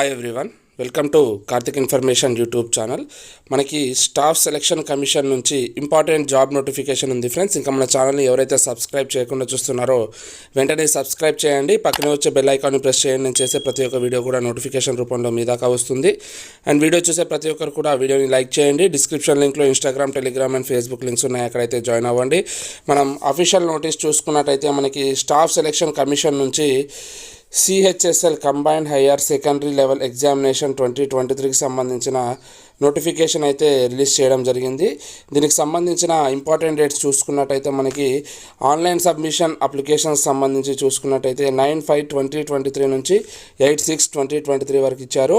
Hi everyone, welcome to Karthik information YouTube channel. మనకి staff selection commission నుంచి important job notification ఉంది friends. ఇంకా మన ఛానల్ని ఎవరైతే సబ్స్క్రైబ్ చేయకుండా చూస్తున్నారో వెంటనే సబ్స్క్రైబ్ చేయండి, పక్కనే వచ్చే బెల్ ఐకాన్ని ప్రెస్ చేయండి. నేను చేసే ప్రతి ఒక్క వీడియో కూడా నోటిఫికేషన్ రూపంలో మీ దాకా వస్తుంది. అండ్ వీడియో చూసే ప్రతి ఒక్కరు కూడా వీడియోని లైక్ చేయండి. డిస్క్రిప్షన్ లింక్లో Instagram, Telegram and Facebook links ఉన్నాయి, అక్కడైతే జాయిన్ అవ్వండి. మనం అఫీషియల్ నోటీస్ చూసుకున్నట్టయితే మనకి స్టాఫ్ సెలక్షన్ కమిషన్ నుంచి CHSL combined higher secondary level examination 2023కి సంబంధించిన నోటిఫికేషన్ అయితే రిలీజ్ చేయడం జరిగింది. దీనికి సంబంధించిన ఇంపార్టెంట్ డేట్స్ చూసుకున్నట్టయితే మనకి ఆన్లైన్ సబ్మిషన్ అప్లికేషన్స్ సంబంధించి చూసుకున్నట్టయితే 9/5/2023 నుంచి 8/6/2023 వరకు ఇచ్చారు.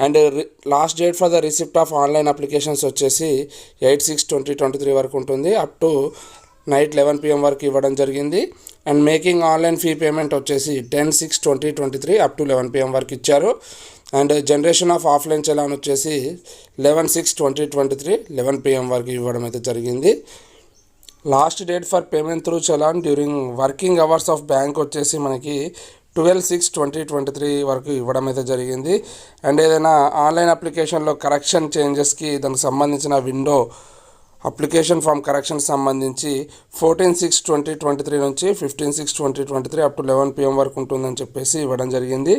And last date for the receipt of online applications వచ్చేసి 8/6/2023 వరకు ఉంటుంది. అప్ టు నైట్ 11 PM వరకు ఇవ్వడం జరిగింది. And making online fee payment వచ్చేసి 10/6/2023 అప్ టు 11 PM వరకు ఇచ్చారు. And generation of offline challan వచ్చేసి 11/6/2023 11 PM వరకు ఇవ్వడం అయితే జరిగింది. Last date for payment through challan during working hours of bank వచ్చేసి మనకి 12/6/2023 వరకు ఇవ్వడం అయితే జరిగింది. అండ్ ఏదైనా ఆన్లైన్ అప్లికేషన్లో కరెక్షన్ చేంజెస్కి దానికి సంబంధించిన విండో అప్లికేషన్ ఫామ్ కరెక్షన్ సంబంధించి 14/6/2023 నుంచి 15/6/2023 అప్ టు 11 PM వరకు ఉంటుందని చెప్పేసి ఇవ్వడం జరిగింది.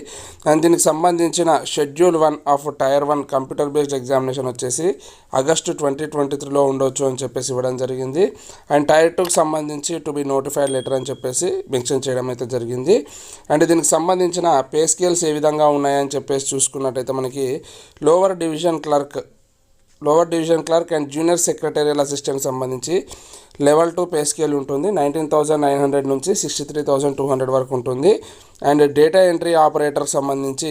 అండ్ దీనికి సంబంధించిన schedule 1 of tier 1 computer based examination వచ్చేసి ఆగస్టు 2023లో ఉండొచ్చు అని చెప్పేసి ఇవ్వడం జరిగింది. అండ్ టైర్ 2కి సంబంధించి టు బి నోటిఫైడ్ లెటర్ అని చెప్పేసి మెన్షన్ చేయడం అయితే జరిగింది. అండ్ దీనికి సంబంధించిన పే స్కేల్స్ ఏ విధంగా ఉన్నాయని చెప్పేసి చూసుకున్నట్టయితే మనకి lower division clerk and junior secretarial assistant సంబంధించి లెవెల్ 2 పే స్కేల్ ఉంటుంది. 19,900 నుంచి 63,200 వరకు ఉంటుంది. అండ్ డేటా ఎంట్రీ ఆపరేటర్ సంబంధించి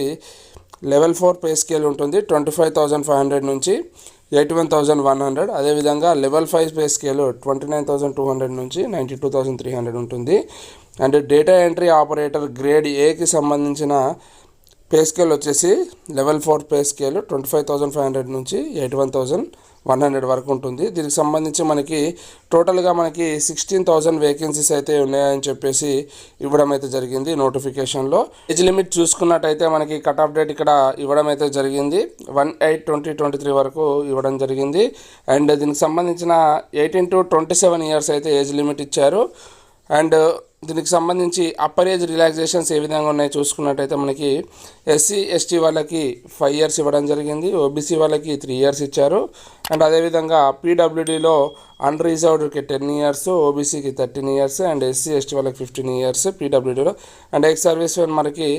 లెవెల్ 4 పే స్కేల్ ఉంటుంది. 25,500 నుంచి 81,100. అదేవిధంగా లెవెల్ 5 పే స్కేల్ 29,200 నుంచి 92,300 ఉంటుంది. And data entry operator grade ఏకి సంబంధించిన పే స్కేల్ వచ్చేసి లెవెల్ 4 పే స్కేల్ 25,500 నుంచి 81,100 వరకు ఉంటుంది. దీనికి సంబంధించి మనకి టోటల్గా మనకి 16,000 వేకెన్సీస్ అయితే ఉన్నాయని చెప్పేసి ఇవ్వడం అయితే జరిగింది నోటిఫికేషన్లో. ఏజ్ లిమిట్ చూసుకున్నట్టయితే మనకి కట్ ఆఫ్ డేట్ ఇక్కడ ఇవ్వడం అయితే జరిగింది. 1/8/2023 వరకు ఇవ్వడం జరిగింది. అండ్ దీనికి సంబంధించిన 18 to 27 ఇయర్స్ అయితే ఏజ్ లిమిట్ ఇచ్చారు. అండ్ దీనికి సంబంధించి అప్పర్ ఏజ్ రిలాక్సేషన్స్ ఏ విధంగా ఉన్నాయో చూసుకున్నట్టయితే మనకి SC/ST వాళ్ళకి 5 years ఇవ్వడం జరిగింది. OBC వాళ్ళకి 3 years ఇచ్చారు. అండ్ అదేవిధంగా PWDలో అన్రిజర్వ్డ్కి 10 years, OBCకి 13 years అండ్ SC/ST వాళ్ళకి 15 years PWDలో. అండ్ ఎక్స్ సర్వీస్ మనకి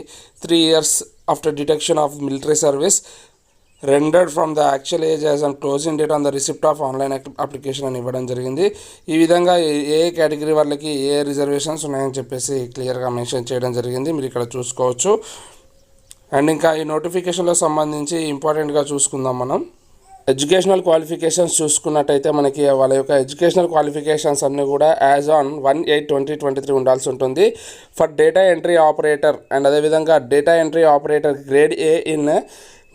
3 years after detection of military service rendered from the actual age as on closing date on the receipt of online application అని ఇవ్వడం జరిగింది. ఈ విధంగా ఏ category వాళ్ళకి ఏ reservations ఉన్నాయని చెప్పేసి క్లియర్గా మెన్షన్ చేయడం జరిగింది, మీరు ఇక్కడ చూసుకోవచ్చు. అండ్ ఇంకా ఈ నోటిఫికేషన్లో సంబంధించి ఇంపార్టెంట్గా చూసుకుందాం మనం. ఎడ్యుకేషనల్ క్వాలిఫికేషన్స్ చూసుకున్నట్టయితే మనకి వాళ్ళ యొక్క ఎడ్యుకేషనల్ క్వాలిఫికేషన్స్ అన్నీ కూడా యాజ్ ఆన్ 1/8/2023 ఉండాల్సి ఉంటుంది. For data entry operator and అదేవిధంగా data entry operator grade A in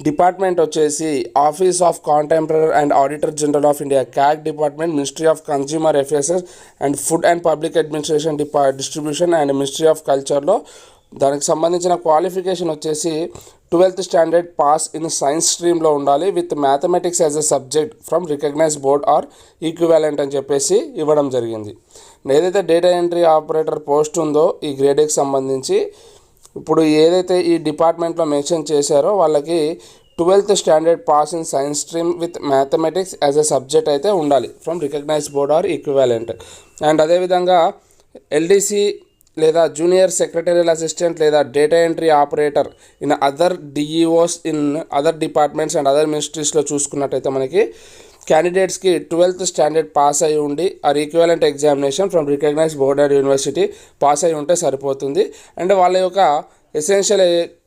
department వచ్చేసి office of contemporary and auditor general of India CAG department, ministry of consumer affairs and food and public administration distribution and ministry of కల్చర్లో దానికి సంబంధించిన qualification వచ్చేసి 12th standard pass in science స్ట్రీమ్లో ఉండాలి with mathematics as a subject from recognised board or equivalent అని చెప్పేసి ఇవ్వడం జరిగింది. ఏదైతే డేటా ఎంట్రీ ఆపరేటర్ పోస్ట్ ఉందో ఈ గ్రేడ్ ఏకి సంబంధించి ఇప్పుడు ఏదైతే ఈ డిపార్ట్మెంట్లో మెన్షన్ చేశారో వాళ్ళకి 12th standard pass in science stream with mathematics as a subject అయితే ఉండాలి from recognised board or equivalent. And అదేవిధంగా LDC లేదా జూనియర్ సెక్రటరియల్ అసిస్టెంట్ లేదా data entry operator in other DEOs in other departments and other మినిస్ట్రీస్లో చూసుకున్నట్టయితే మనకి క్యాండిడేట్స్కి 12th standard pass అయి ఉండి or equivalent examination from recognised board or university pass అయి ఉంటే సరిపోతుంది. అండ్ వాళ్ళ యొక్క ఎసెన్షియల్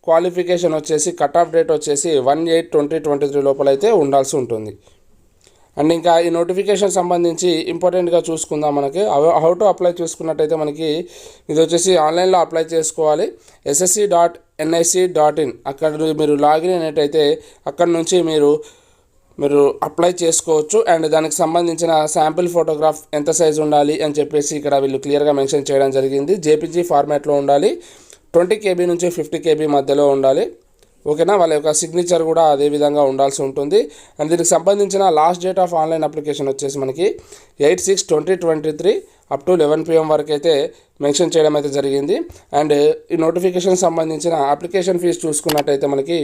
క్వాలిఫికేషన్ వచ్చేసి కట్ ఆఫ్ డేట్ వచ్చేసి 1/8/2023 లోపల అయితే ఉండాల్సి ఉంటుంది. అండ్ ఇంకా ఈ నోటిఫికేషన్ సంబంధించి ఇంపార్టెంట్గా చూసుకుందాం. మనకి హౌ టు అప్లై చూసుకున్నట్టయితే మనకి ఇది వచ్చేసి ఆన్లైన్లో అప్లై చేసుకోవాలి. ssc.nic.in అక్కడ మీరు లాగిన్ అయినట్టయితే అక్కడ నుంచి మీరు అప్లై చేసుకోవచ్చు. అండ్ దానికి సంబంధించిన శాంపిల్ ఫోటోగ్రాఫ్ ఎంత సైజు ఉండాలి అని చెప్పేసి ఇక్కడ వీళ్ళు క్లియర్గా మెన్షన్ చేయడం జరిగింది. JPG ఫార్మాట్లో ఉండాలి. 20 KB నుంచి 50 KB మధ్యలో ఉండాలి. ఓకేనా, వాళ్ళ యొక్క సిగ్నేచర్ కూడా అదే విధంగా ఉండాల్సి ఉంటుంది. అండ్ దీనికి సంబంధించిన last date of online application వచ్చేసి మనకి 8/6/2023 అప్ టు 11 PM వరకు అయితే మెన్షన్ చేయడం అయితే జరిగింది. అండ్ ఈ నోటిఫికేషన్ సంబంధించిన అప్లికేషన్ ఫీజు చూసుకున్నట్టయితే మనకి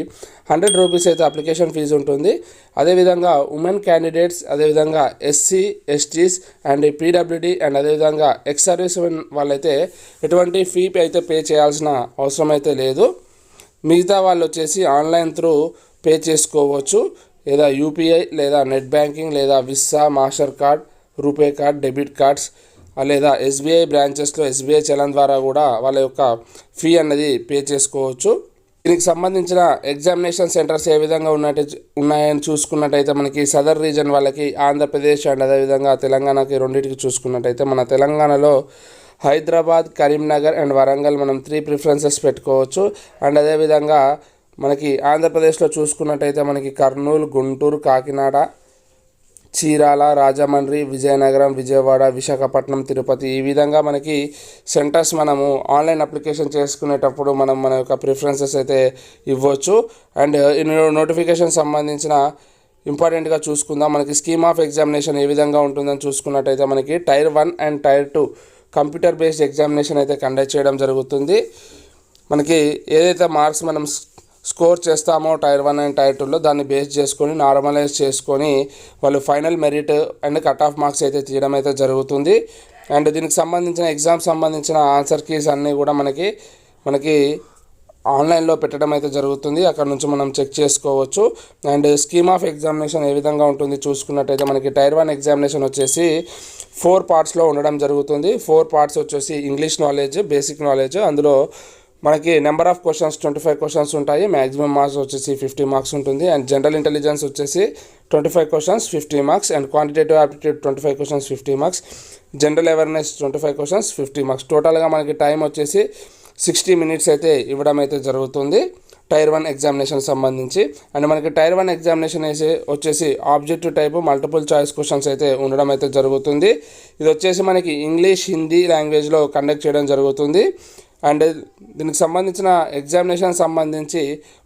100 రూపీస్ అయితే అప్లికేషన్ ఫీజు ఉంటుంది. అదేవిధంగా ఉమెన్ క్యాండిడేట్స్, అదేవిధంగా SC STs and PWD and అదేవిధంగా ఎక్స్ సర్వీస్ వాళ్ళైతే ఎటువంటి ఫీ అయితే పే చేయాల్సిన అవసరం అయితే లేదు. మిగతా వాళ్ళు వచ్చేసి ఆన్లైన్ త్రూ పే చేసుకోవచ్చు, లేదా UPI లేదా నెట్ బ్యాంకింగ్ లేదా visa, master card, RuPay card, debit cards లేదా SBI బ్రాంచెస్లో SBI చలన్ ద్వారా కూడా వాళ్ళ యొక్క ఫీ అన్నది పే చేసుకోవచ్చు. దీనికి సంబంధించిన ఎగ్జామినేషన్ సెంటర్స్ ఏ విధంగా ఉన్నాయని చూసుకున్నట్టయితే మనకి సదర్ రీజన్ వాళ్ళకి ఆంధ్రప్రదేశ్ అండ్ అదేవిధంగా తెలంగాణకి రెండింటికి చూసుకున్నట్టయితే మన తెలంగాణలో హైదరాబాద్, కరీంనగర్ అండ్ వరంగల్ మనం 3 ప్రిఫరెన్సెస్ పెట్టుకోవచ్చు. అండ్ అదేవిధంగా మనకి ఆంధ్రప్రదేశ్లో చూసుకున్నట్టయితే మనకి కర్నూలు, గుంటూరు, కాకినాడ, చీరాల, రాజమండ్రి, విజయనగరం, విజయవాడ, విశాఖపట్నం, తిరుపతి ఈ విధంగా మనకి సెంటర్స్ మనము ఆన్లైన్ అప్లికేషన్ చేసుకునేటప్పుడు మనం మన యొక్క ప్రిఫరెన్సెస్ అయితే ఇవ్వచ్చు. అండ్ ఈ నోటిఫికేషన్ సంబంధించిన ఇంపార్టెంట్గా చూసుకుందాం. మనకి స్కీమ్ ఆఫ్ ఎగ్జామినేషన్ ఏ విధంగా ఉంటుందని చూసుకున్నట్టయితే మనకి Tier 1 and Tier 2 computer based examination అయితే కండక్ట్ చేయడం జరుగుతుంది. మనకి ఏదైతే మార్క్స్ మనం స్కోర్ చేస్తామో Tier 1 అండ్ Tier 2లో దాన్ని బేస్ చేసుకొని నార్మలైజ్ చేసుకొని వాళ్ళు final merit and cut off marks అయితే తీయడం అయితే జరుగుతుంది. అండ్ దీనికి సంబంధించిన ఎగ్జామ్ సంబంధించిన ఆన్సర్ కీస్ అన్నీ కూడా మనకి ఆన్లైన్లో పెట్టడం అయితే జరుగుతుంది. అక్కడ నుంచి మనం చెక్ చేసుకోవచ్చు. అండ్ స్కీమ్ ఆఫ్ ఎగ్జామినేషన్ ఏ విధంగా ఉంటుంది చూసుకున్నట్టయితే మనకి Tier 1 ఎగ్జామినేషన్ వచ్చేసి 4 పార్ట్స్లో ఉండడం జరుగుతుంది. 4 పార్ట్స్ వచ్చేసి ఇంగ్లీష్ నాలెడ్జ్, బేసిక్ నాలెడ్జ్. అందులో మనకి నెంబర్ ఆఫ్ క్వశ్చన్స్ 25 క్వశ్చన్స్ ఉంటాయి. మ్యాక్సిమం మార్క్స్ వచ్చేసి 50 మార్క్స్ ఉంటుంది. అండ్ జనరల్ ఇంటెలిజెన్స్ వచ్చేసి 25 questions 50 marks. And quantitative aptitude 25 questions 50 marks. General awareness 25 questions 50 marks. టోటల్గా మనకి టైం వచ్చేసి 60 minutes అయితే ఇవ్వడం అయితే జరుగుతుంది Tier 1 ఎగ్జామినేషన్ సంబంధించి. అండ్ మనకి Tier 1 ఎగ్జామినేషన్ వచ్చేసి objective type multiple choice questions అయితే ఉండడం అయితే జరుగుతుంది. ఇది వచ్చేసి మనకి ఇంగ్లీష్, హిందీ లాంగ్వేజ్లో కండక్ట్ చేయడం జరుగుతుంది. అండ్ దీనికి సంబంధించిన ఎగ్జామినేషన్ సంబంధించి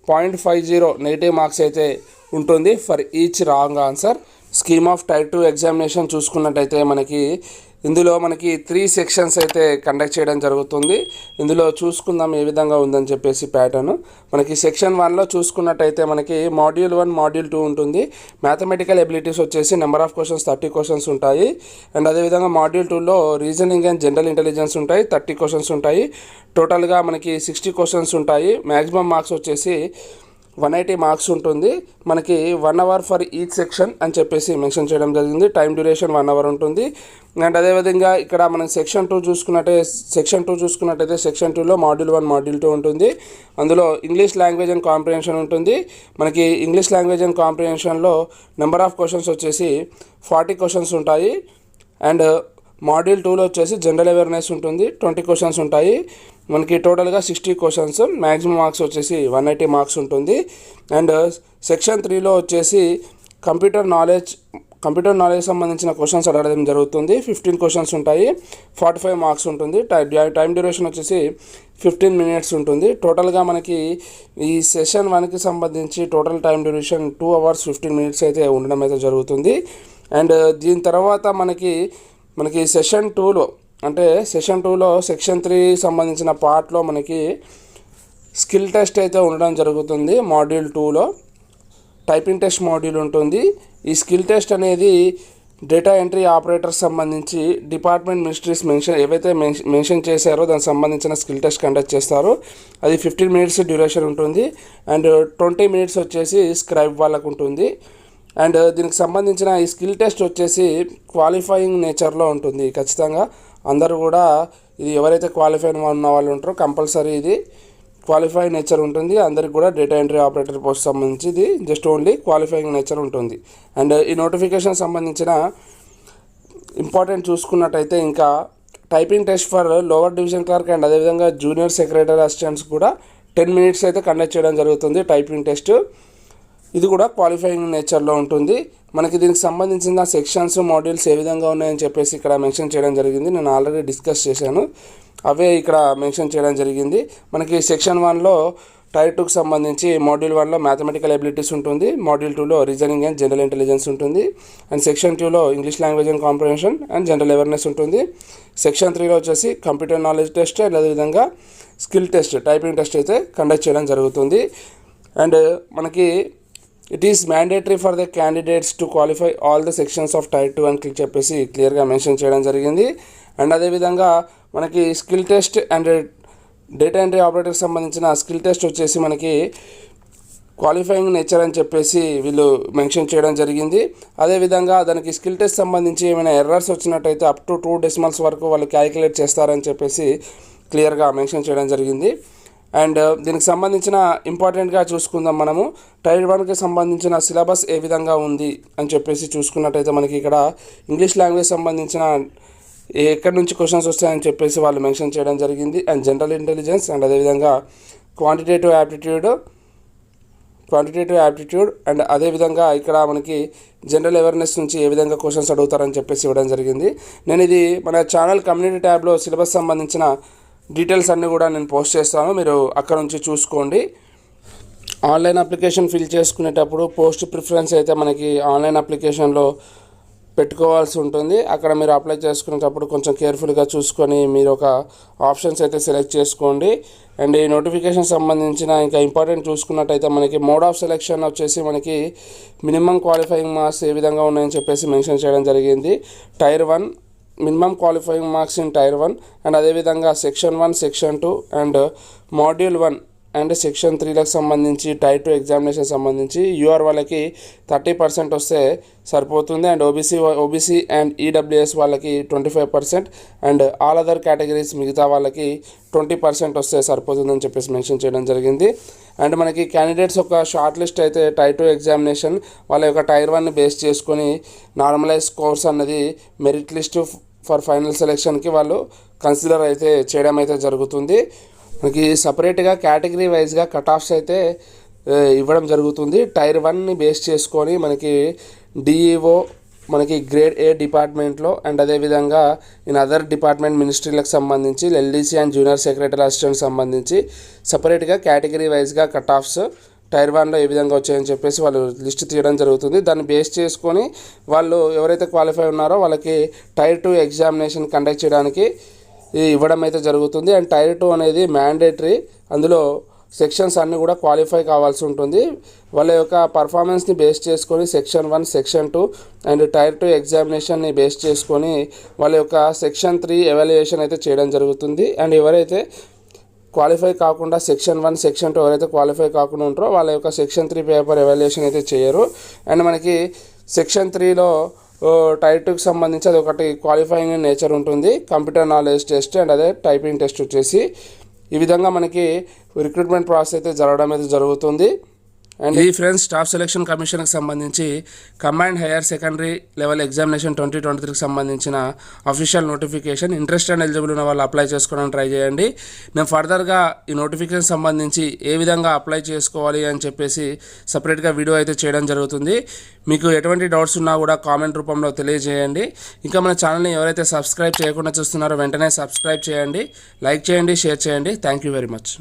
0.50 నెగిటివ్ మార్క్స్ అయితే ఉంటుంది for each wrong answer. Scheme of Tier 2 examination చూసుకున్నట్టయితే ఇందులో మనకి 3 సెక్షన్స్ అయితే కండక్ట్ చేయడం జరుగుతుంది. ఇందులో చూసుకుందాం ఏ విధంగా ఉందని చెప్పేసి ప్యాటర్న్. మనకి సెక్షన్ 1లో చూసుకున్నట్టయితే మనకి Module 1, Module 2 ఉంటుంది. మ్యాథమెటికల్ ఎబిలిటీస్ వచ్చేసి నెంబర్ ఆఫ్ క్వశ్చన్స్ 30 క్వశ్చన్స్ ఉంటాయి. అండ్ అదేవిధంగా Module 2లో రీజనింగ్ అండ్ జనరల్ ఇంటెలిజెన్స్ ఉంటాయి, 30 క్వశ్చన్స్ ఉంటాయి. టోటల్గా మనకి 60 క్వశ్చన్స్ ఉంటాయి. మ్యాక్సిమం మార్క్స్ వచ్చేసి 180 మార్క్స్ ఉంటుంది. మనకి 1 hour ఫర్ ఈచ్ సెక్షన్ అని చెప్పేసి మెన్షన్ చేయడం జరిగింది. టైం డ్యూరేషన్ 1 hour ఉంటుంది. అండ్ అదేవిధంగా ఇక్కడ మనం సెక్షన్ 2 చూసుకున్నట్టయితే సెక్షన్ 2లో Module 1, Module 2 ఉంటుంది. అందులో ఇంగ్లీష్ లాంగ్వేజ్ అండ్ కాంప్రిహెన్షన్ ఉంటుంది. మనకి ఇంగ్లీష్ లాంగ్వేజ్ అండ్ కాంప్రిహెన్షన్లో నెంబర్ ఆఫ్ క్వశ్చన్స్ వచ్చేసి 40 క్వశ్చన్స్ ఉంటాయి. అండ్ Module 2లో వచ్చేసి జనరల్ అవేర్నెస్ ఉంటుంది, 20 క్వశ్చన్స్ ఉంటాయి. మనకి టోటల్గా 60 క్వశ్చన్స్. మ్యాక్సిమం మార్క్స్ వచ్చేసి 180 మార్క్స్ ఉంటుంది. అండ్ సెక్షన్ 3లో వచ్చేసి కంప్యూటర్ నాలెడ్జ్ సంబంధించిన క్వశ్చన్స్ అడగడం జరుగుతుంది. 15 క్వశ్చన్స్ ఉంటాయి, 45 మార్క్స్ ఉంటుంది. టైం డ్యూరేషన్ వచ్చేసి 15 minutes ఉంటుంది. టోటల్గా మనకి ఈ సెషన్ 1కి సంబంధించి total time duration 2 hours 15 minutes అయితే ఉండడం అయితే జరుగుతుంది. అండ్ దీని తర్వాత మనకి సెషన్ 2లో సెక్షన్ 3 సంబంధించిన పార్ట్లో మనకి స్కిల్ టెస్ట్ అయితే ఉండడం జరుగుతుంది. Module 2లో టైపింగ్ టెస్ట్ మాడ్యూల్ ఉంటుంది. ఈ స్కిల్ టెస్ట్ అనేది డేటా ఎంట్రీ ఆపరేటర్ సంబంధించి డిపార్ట్మెంట్ మినిస్ట్రీస్ ఏవైతే మెన్షన్ చేశారో దానికి సంబంధించిన స్కిల్ టెస్ట్ కండక్ట్ చేస్తారు. అది 15 minutes డ్యూరేషన్ ఉంటుంది. అండ్ 20 minutes వచ్చేసి స్క్రైబ్ వాళ్ళకు ఉంటుంది. అండ్ దీనికి సంబంధించిన ఈ స్కిల్ టెస్ట్ వచ్చేసి క్వాలిఫైయింగ్ నేచర్లో ఉంటుంది. ఖచ్చితంగా అందరూ కూడా ఇది ఎవరైతే క్వాలిఫైడ్ ఉన్న వాళ్ళు ఉంటారో కంపల్సరీ ఇది క్వాలిఫైయింగ్ నేచర్ ఉంటుంది. అందరికి కూడా డేటా ఎంట్రీ ఆపరేటర్ పోస్ట్ సంబంధించి ఇది జస్ట్ ఓన్లీ క్వాలిఫైయింగ్ నేచర్ ఉంటుంది. అండ్ ఈ నోటిఫికేషన్ సంబంధించిన ఇంపార్టెంట్ చూసుకున్నట్టయితే ఇంకా typing test for lower division clerk and అదేవిధంగా జూనియర్ సెక్రటరీ అసిస్టెంట్స్ కూడా 10 minutes అయితే కండక్ట్ చేయడం జరుగుతుంది టైపింగ్ టెస్ట్. ఇది కూడా క్వాలిఫైయింగ్ నేచర్లో ఉంటుంది. మనకి దీనికి సంబంధించిన సెక్షన్స్, మాడ్యూల్స్ ఏ విధంగా ఉన్నాయని చెప్పేసి ఇక్కడ మెన్షన్ చేయడం జరిగింది. నేను ఆల్రెడీ డిస్కస్ చేశాను, అవే ఇక్కడ మెన్షన్ చేయడం జరిగింది. మనకి సెక్షన్ 1లో టైర్ 2కి సంబంధించి మాడ్యూల్ 1లో మ్యాథమెటికల్ ఎబిలిటీస్ ఉంటుంది, మాడ్యూల్ 2లో రీజనింగ్ అండ్ జనరల్ ఇంటెలిజెన్స్ ఉంటుంది, అండ్ సెక్షన్ 2లో English language and comprehension and general awareness ఉంటుంది. సెక్షన్ 3లో వచ్చేసి కంప్యూటర్ నాలెడ్జ్ టెస్ట్ అండ్ అదేవిధంగా స్కిల్ టెస్ట్, టైపింగ్ టెస్ట్ అయితే కండక్ట్ చేయడం జరుగుతుంది. అండ్ మనకి it is mandatory for the candidates to qualify all the sections of tier 2 అని చెప్పేసి క్లియర్గా మెన్షన్ చేయడం జరిగింది. అండ్ అదేవిధంగా మనకి skill test and data entry ఆపరేటర్కి సంబంధించిన స్కిల్ టెస్ట్ వచ్చేసి మనకి క్వాలిఫైయింగ్ నేచర్ అని చెప్పేసి వీళ్ళు మెన్షన్ చేయడం జరిగింది. అదేవిధంగా దానికి స్కిల్ టెస్ట్ సంబంధించి ఏమైనా ఎర్రర్స్ వచ్చినట్టయితే అప్ టు 2 డెసిమల్స్ వరకు వాళ్ళు క్యాలిక్యులేట్ చేస్తారని చెప్పేసి క్లియర్గా మెన్షన్ చేయడం జరిగింది. అండ్ దీనికి సంబంధించిన ఇంపార్టెంట్గా చూసుకుందాం మనము. టైర్ 1కి సంబంధించిన సిలబస్ ఏ విధంగా ఉంది అని చెప్పేసి చూసుకున్నట్టయితే మనకి ఇక్కడ ఇంగ్లీష్ లాంగ్వేజ్ సంబంధించిన ఎక్కడి నుంచి క్వశ్చన్స్ వస్తాయని చెప్పేసి వాళ్ళు మెన్షన్ చేయడం జరిగింది. అండ్ జనరల్ ఇంటెలిజెన్స్ అండ్ అదేవిధంగా క్వాంటిటేటివ్ యాప్టిట్యూడ్ అండ్ అదేవిధంగా ఇక్కడ మనకి జనరల్ అవేర్నెస్ నుంచి ఏ విధంగా క్వశ్చన్స్ అడుగుతారని చెప్పేసి ఇవ్వడం జరిగింది. నేను ఇది మన ఛానల్ కమ్యూనిటీ ట్యాబ్లో సిలబస్ సంబంధించిన డీటెయిల్స్ అన్నీ కూడా నేను పోస్ట్ చేస్తాను, మీరు అక్కడ నుంచి చూసుకోండి. ఆన్లైన్ అప్లికేషన్ ఫిల్ చేసుకునేటప్పుడు పోస్ట్ ప్రిఫరెన్స్ అయితే మనకి ఆన్లైన్ అప్లికేషన్లో పెట్టుకోవాల్సి ఉంటుంది. అక్కడ మీరు అప్లై చేసుకునేటప్పుడు కొంచెం కేర్ఫుల్గా చూసుకొని మీరు ఒక ఆప్షన్స్ అయితే సెలెక్ట్ చేసుకోండి. అండ్ ఈ నోటిఫికేషన్ సంబంధించిన ఇంకా ఇంపార్టెంట్ చూసుకున్నట్టయితే మనకి మోడ్ ఆఫ్ సెలెక్షన్ వచ్చేసి మనకి మినిమం క్వాలిఫైయింగ్ మార్క్స్ ఏ విధంగా ఉన్నాయని చెప్పేసి మెన్షన్ చేయడం జరిగింది. Tier 1 minimum qualifying marks in tier 1 and అదేవిధంగా section 1, section 2 and module 1 and section 3లకు సంబంధించి టైర్ 2 ఎగ్జామినేషన్ సంబంధించి యూఆర్ వాళ్ళకి 30% వస్తే సరిపోతుంది. అండ్ ఓబీసీ అండ్ ఈడబ్ల్యూఎస్ వాళ్ళకి 25% అండ్ ఆల్ అదర్ కేటగిరీస్ మిగతా వాళ్ళకి 20% వస్తే సరిపోతుందని చెప్పేసి మెన్షన్ చేయడం జరిగింది. అండ్ మనకి క్యాండిడేట్స్ ఒక షార్ట్ లిస్ట్ అయితే టైర్ 2 ఎగ్జామినేషన్ వాళ్ళ యొక్క టైర్ 1ని బేస్ చేసుకొని నార్మలైజ్ కోర్స్ అన్నది మెరిట్ లిస్ట్ ఫర్ ఫైనల్ సెలెక్షన్కి వాళ్ళు కన్సిడర్ అయితే చేయడం అయితే జరుగుతుంది. మనకి సపరేట్గా కేటగిరీ వైజ్గా కట్ ఆఫ్స్ అయితే ఇవ్వడం జరుగుతుంది. టైర్ 1ని బేస్ చేసుకొని మనకి డిఈఓ మనకి గ్రేడ్ ఏ డిపార్ట్మెంట్లో అండ్ అదేవిధంగా ఇన్ అదర్ డిపార్ట్మెంట్ మినిస్ట్రీలకు సంబంధించి LDC and junior secretary assistant సంబంధించి సపరేట్గా కేటగిరీ వైజ్గా కట్ ఆఫ్స్ టైర్ 1లో ఏ విధంగా వచ్చాయని చెప్పేసి వాళ్ళు లిస్ట్ తీయడం జరుగుతుంది. దాన్ని బేస్ చేసుకొని వాళ్ళు ఎవరైతే క్వాలిఫై ఉన్నారో వాళ్ళకి టైర్ 2 ఎగ్జామినేషన్ కండక్ట్ చేయడానికి ఇవ్వడం అయితే జరుగుతుంది. అండ్ టైర్ 2 అనేది మ్యాండేటరీ, అందులో సెక్షన్స్ అన్నీ కూడా క్వాలిఫై కావాల్సి ఉంటుంది. వాళ్ళ యొక్క పర్ఫార్మెన్స్ని బేస్ చేసుకొని సెక్షన్ 1, సెక్షన్ 2 అండ్ టైర్ 2 ఎగ్జామినేషన్ని బేస్ చేసుకొని వాళ్ళ యొక్క సెక్షన్ 3 ఎవాల్యుయేషన్ అయితే చేయడం జరుగుతుంది. అండ్ ఎవరైతే క్వాలిఫై కాకుండా సెక్షన్ 1, సెక్షన్ 2 ఎవరైతే క్వాలిఫై కాకుండా ఉంటారో వాళ్ళ యొక్క సెక్షన్ 3 పేపర్ ఎవాల్యుయేషన్ అయితే చేయరు. అండ్ మనకి సెక్షన్ 3లో టైర్ 2కి సంబంధించి అది ఒకటి క్వాలిఫైయింగ్ నేచర్ ఉంటుంది, కంప్యూటర్ నాలెడ్జ్ టెస్ట్ అండ్ అదే టైపింగ్ టెస్ట్ వచ్చేసి. ఈ విధంగా మనకి రిక్రూట్మెంట్ ప్రాసెస్ అయితే జరగడం అయితే జరుగుతుంది. అండ్ ఈ ఫ్రెండ్స్ స్టాఫ్ సెలక్షన్ కమిషన్కి సంబంధించి combined higher secondary level examination 2023కి సంబంధించిన official notification. Interest and eligible ఉన్న వాళ్ళు అప్లై చేసుకోవడానికి ట్రై చేయండి. నేను ఫర్దర్గా ఈ నోటిఫికేషన్ సంబంధించి ఏ విధంగా అప్లై చేసుకోవాలి అని చెప్పేసి సపరేట్గా వీడియో అయితే చేయడం జరుగుతుంది. మీకు ఎటువంటి డౌట్స్ ఉన్నా కూడా కామెంట్ రూపంలో తెలియజేయండి. ఇంకా మన ఛానల్ని ఎవరైతే సబ్స్క్రైబ్ చేయకుండా చూస్తున్నారో వెంటనే సబ్స్క్రైబ్ చేయండి, లైక్ చేయండి, షేర్ చేయండి. Thank you very much.